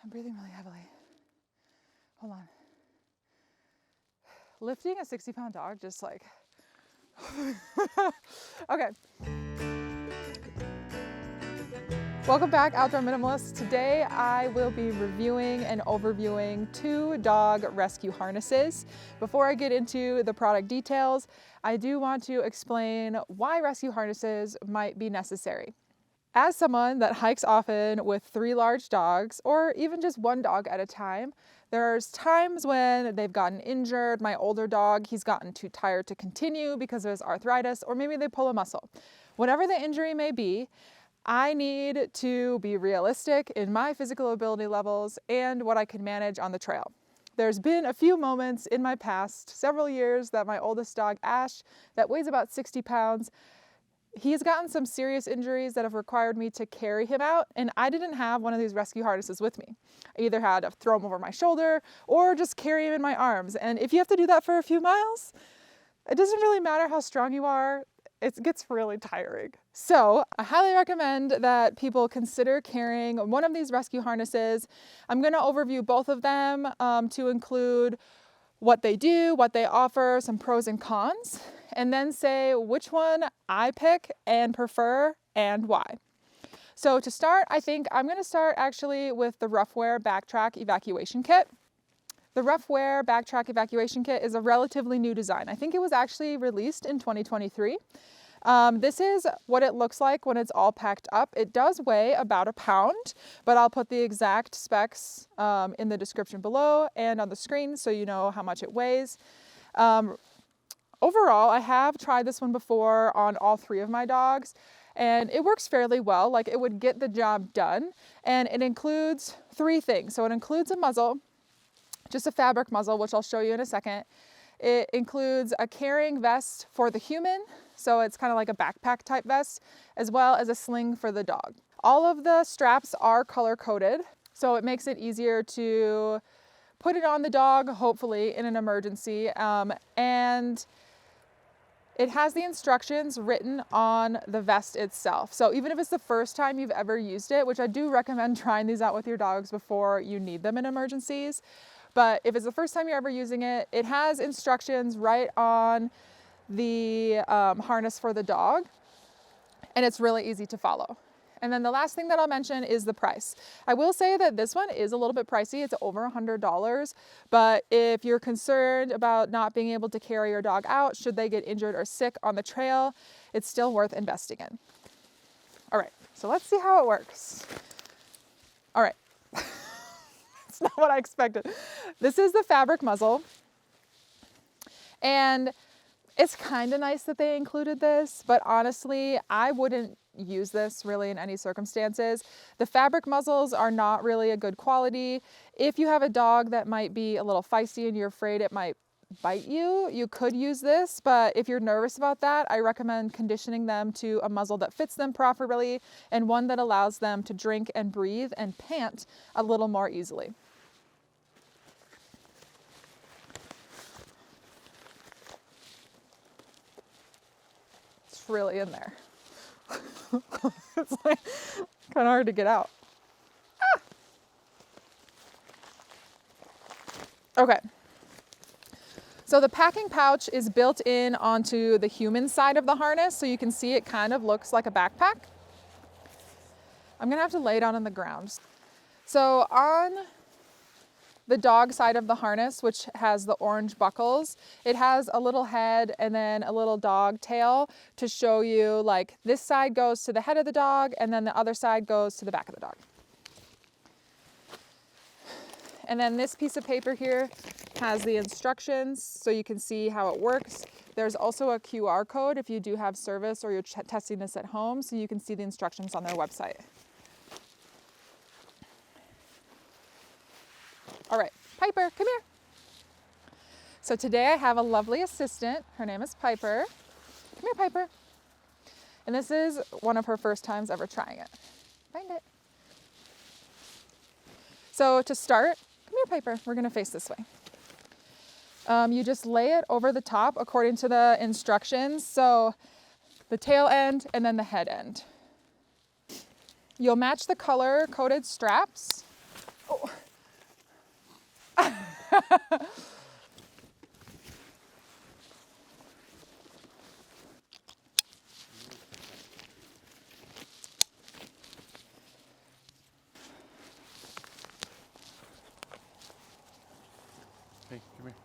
I'm breathing really heavily. Hold on. Lifting a 60-pound dog, just like, okay. Welcome back, Outdoor Minimalists. Today I will be reviewing and overviewing 2 dog rescue harnesses. Before I get into the product details, I do want to explain why rescue harnesses might be necessary. As someone that hikes often with 3 large dogs, or even just 1 dog at a time, there's times when they've gotten injured. My older dog, he's gotten too tired to continue because of his arthritis, or maybe they pull a muscle. Whatever the injury may be, I need to be realistic in my physical ability levels and what I can manage on the trail. There's been a few moments in my past several years that my oldest dog, Ash, that weighs about 60 pounds, he's gotten some serious injuries that have required me to carry him out, and I didn't have one of these rescue harnesses with me. I either had to throw him over my shoulder or just carry him in my arms. And if you have to do that for a few miles, it doesn't really matter how strong you are, it gets really tiring. So I highly recommend that people consider carrying one of these rescue harnesses. I'm going to overview both of them to include what they do, what they offer, some pros and cons, and then say which one I pick and prefer and why. So to start, I think I'm going to start actually with the Ruffwear BakTrack Evacuation Kit. The Ruffwear BakTrack Evacuation Kit is a relatively new design. I think it was actually released in 2023. This is what it looks like when it's all packed up. It does weigh about a pound, but I'll put the exact specs in the description below and on the screen so you know how much it weighs. Overall, I have tried this one before on all 3 of my dogs, and it works fairly well. Like, it would get the job done, and it includes 3 things. So it includes a muzzle, just a fabric muzzle, which I'll show you in a second. It includes a carrying vest for the human, so it's kind of like a backpack type vest, as well as a sling for the dog. All of the straps are color coded, so it makes it easier to put it on the dog, hopefully in an emergency, and it has the instructions written on the vest itself. So even if it's the first time you've ever used it, which I do recommend trying these out with your dogs before you need them in emergencies, but if it's the first time you're ever using it, it has instructions right on the harness for the dog, and it's really easy to follow. And then the last thing that I'll mention is the price. I will say that this one is a little bit pricey. It's over $100, but if you're concerned about not being able to carry your dog out, should they get injured or sick on the trail, it's still worth investing in. All right, so let's see how it works. All right. It's not what I expected. This is the fabric muzzle, and it's kind of nice that they included this, but honestly, I wouldn't use this really in any circumstances. The fabric muzzles are not really a good quality. If you have a dog that might be a little feisty and you're afraid it might bite you, you could use this, but if you're nervous about that, I recommend conditioning them to a muzzle that fits them properly and one that allows them to drink and breathe and pant a little more easily. It's really in there. It's like kind of hard to get out. Ah! Okay. So the packing pouch is built in onto the human side of the harness, so you can see it kind of looks like a backpack. I'm gonna have to lay down on the ground. So on the dog side of the harness, which has the orange buckles, it has a little head and then a little dog tail to show you, like, this side goes to the head of the dog and then the other side goes to the back of the dog. And then this piece of paper here has the instructions so you can see how it works. There's also a QR code if you do have service or you're testing this at home, so you can see the instructions on their website. All right, Piper, come here. So today I have a lovely assistant. Her name is Piper. Come here, Piper. And this is one of her first times ever trying it. Find it. So to start, come here, Piper. We're gonna face this way. You just lay it over the top according to the instructions. So the tail end and then the head end. You'll match the color coded straps. Oh. Hey, come here.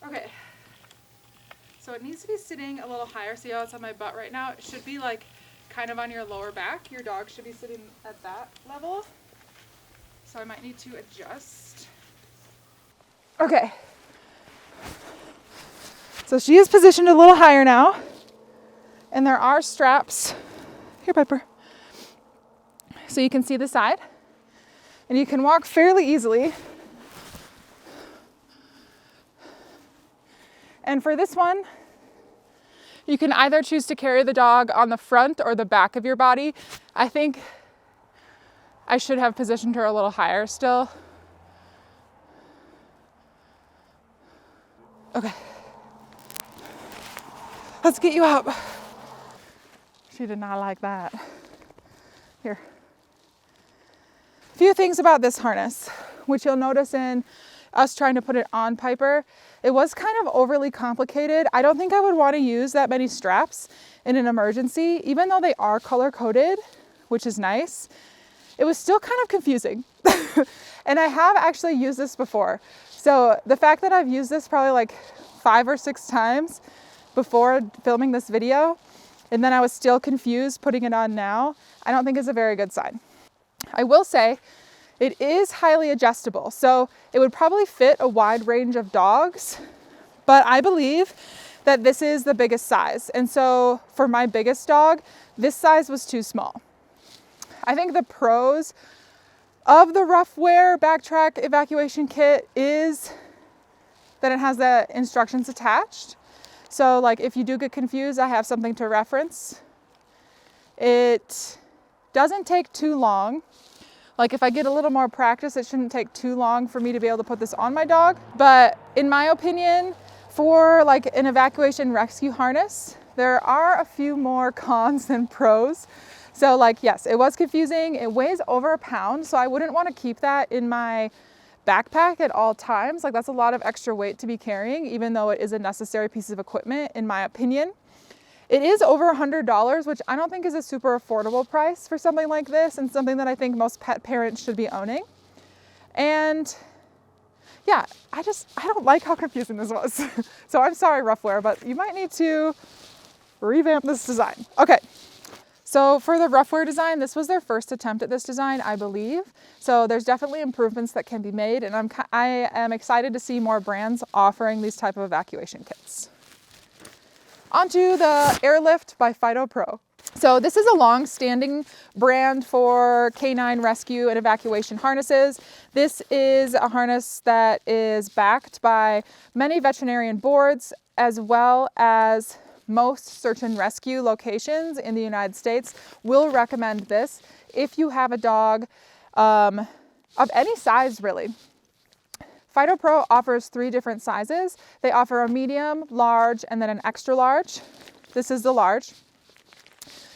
Okay, so it needs to be sitting a little higher. See how it's on my butt right now? It should be like kind of on your lower back. Your dog should be sitting at that level. So I might need to adjust. Okay. So she is positioned a little higher now. And there are straps. Here, Piper. So you can see the side. And you can walk fairly easily. And for this one, you can either choose to carry the dog on the front or the back of your body. I think I should have positioned her a little higher still. Okay. Let's get you out. She did not like that. Here. A few things about this harness, which you'll notice in us trying to put it on Piper. It was kind of overly complicated. I don't think I would want to use that many straps in an emergency, even though they are color coded, which is nice. It was still kind of confusing. And I have actually used this before. So the fact that I've used this probably like 5 or 6 times before filming this video, and then I was still confused putting it on now, I don't think is a very good sign. I will say it is highly adjustable. So it would probably fit a wide range of dogs, but I believe that this is the biggest size. And so for my biggest dog, this size was too small. I think the pros of the Ruffwear BakTrack evacuation kit is that it has the instructions attached. So like if you do get confused, I have something to reference. It doesn't take too long. Like if I get a little more practice, it shouldn't take too long for me to be able to put this on my dog. But in my opinion, for like an evacuation rescue harness, there are a few more cons than pros. So like, yes, it was confusing. It weighs over 1 pound. So I wouldn't want to keep that in my backpack at all times. Like that's a lot of extra weight to be carrying, even though it is a necessary piece of equipment, in my opinion. It is over $100, which I don't think is a super affordable price for something like this, and something that I think most pet parents should be owning. And yeah, I don't like how confusing this was. So I'm sorry, Ruffwear, but you might need to revamp this design. Okay. So for the Ruffwear design, this was their first attempt at this design, I believe. So there's definitely improvements that can be made, and I am excited to see more brands offering these type of evacuation kits. Onto the Airlift by Fido Pro. So this is a long-standing brand for canine rescue and evacuation harnesses. This is a harness that is backed by many veterinarian boards, as well as most search and rescue locations in the United States will recommend this if you have a dog of any size, really. Fido Pro offers 3 different sizes. They offer a medium, large, and then an extra large. This is the large.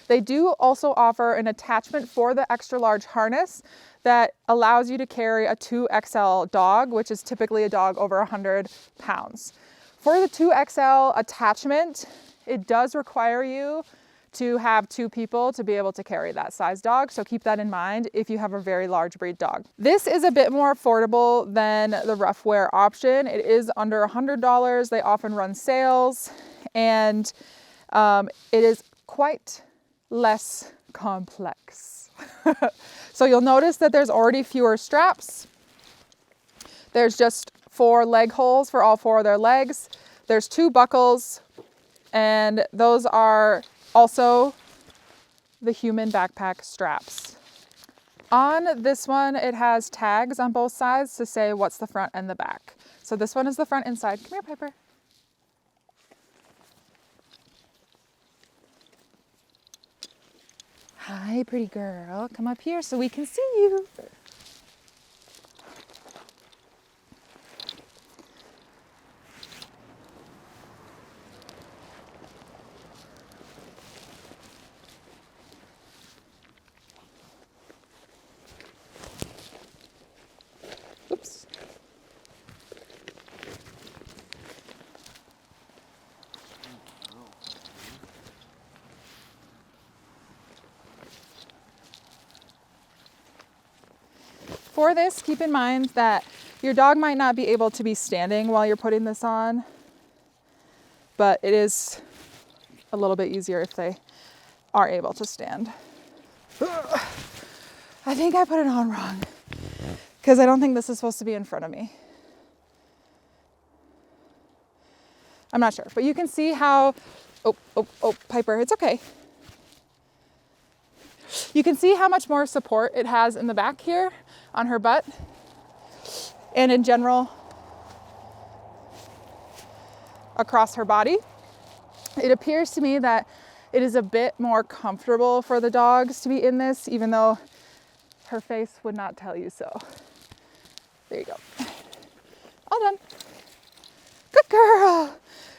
They do also offer an attachment for the extra large harness that allows you to carry a 2XL dog, which is typically a dog over 100 pounds. For the 2XL attachment, it does require you to have 2 people to be able to carry that size dog. So keep that in mind if you have a very large breed dog. This is a bit more affordable than the Ruffwear option. It is under $100. They often run sales, and it is quite less complex. So you'll notice that there's already fewer straps. There's just 4 leg holes for all 4 of their legs. There's 2 buckles, and those are also the human backpack straps. On this one, it has tags on both sides to say what's the front and the back. So this one is the front inside. Come here, Piper. Hi, pretty girl. Come up here so we can see you. Oops. For this, keep in mind that your dog might not be able to be standing while you're putting this on, but it is a little bit easier if they are able to stand. I think I put it on wrong because I don't think this is supposed to be in front of me. I'm not sure, but you can see how, oh, Piper, it's okay. You can see how much more support it has in the back here on her butt and in general across her body. It appears to me that it is a bit more comfortable for the dogs to be in this, even though her face would not tell you so. There you go. All done. Good girl.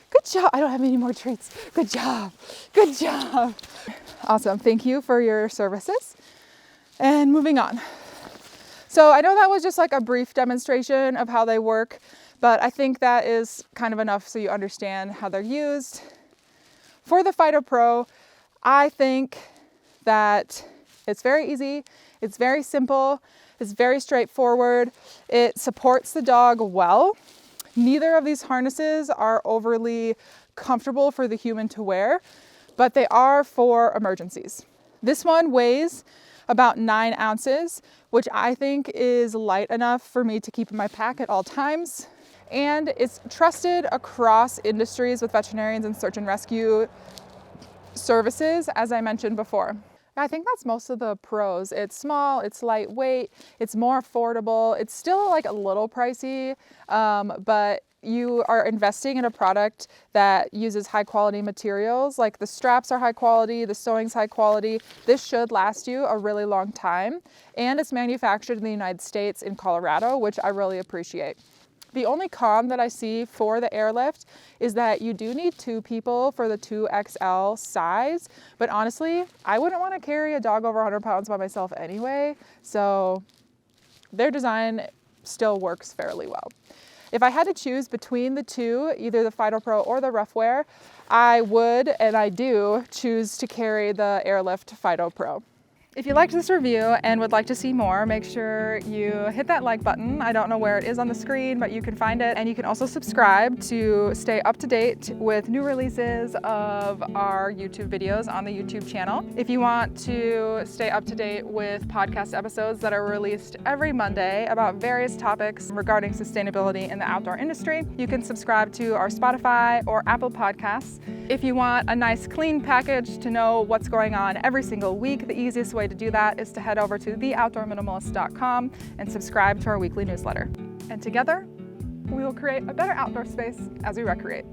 Good job. I don't have any more treats. Good job. Good job. Awesome. Thank you for your services. And moving on. So I know that was just like a brief demonstration of how they work, but I think that is kind of enough so you understand how they're used. For the Fido Pro, I think that it's very easy, it's very simple, it's very straightforward, it supports the dog well. Neither of these harnesses are overly comfortable for the human to wear, but they are for emergencies. This one weighs about 9 ounces, which I think is light enough for me to keep in my pack at all times. And it's trusted across industries with veterinarians and search and rescue services, as I mentioned before. I think that's most of the pros. It's small, it's lightweight, it's more affordable. It's still like a little pricey, but you are investing in a product that uses high quality materials. Like the straps are high quality, the sewing's high quality. This should last you a really long time. And it's manufactured in the United States in Colorado, which I really appreciate. The only con that I see for the Airlift is that you do need 2 people for the 2XL size, but honestly, I wouldn't want to carry a dog over 100 pounds by myself anyway, so their design still works fairly well. If I had to choose between the two, either the Fido Pro or the Ruffwear, I would, and I do, choose to carry the Airlift Fido Pro. If you liked this review and would like to see more, make sure you hit that like button. I don't know where it is on the screen, but you can find it. And you can also subscribe to stay up to date with new releases of our YouTube videos on the YouTube channel. If you want to stay up to date with podcast episodes that are released every Monday about various topics regarding sustainability in the outdoor industry, you can subscribe to our Spotify or Apple Podcasts. If you want a nice clean package to know what's going on every single week, the easiest way to do that is to head over to theoutdoorminimalist.com and subscribe to our weekly newsletter. And together, we will create a better outdoor space as we recreate.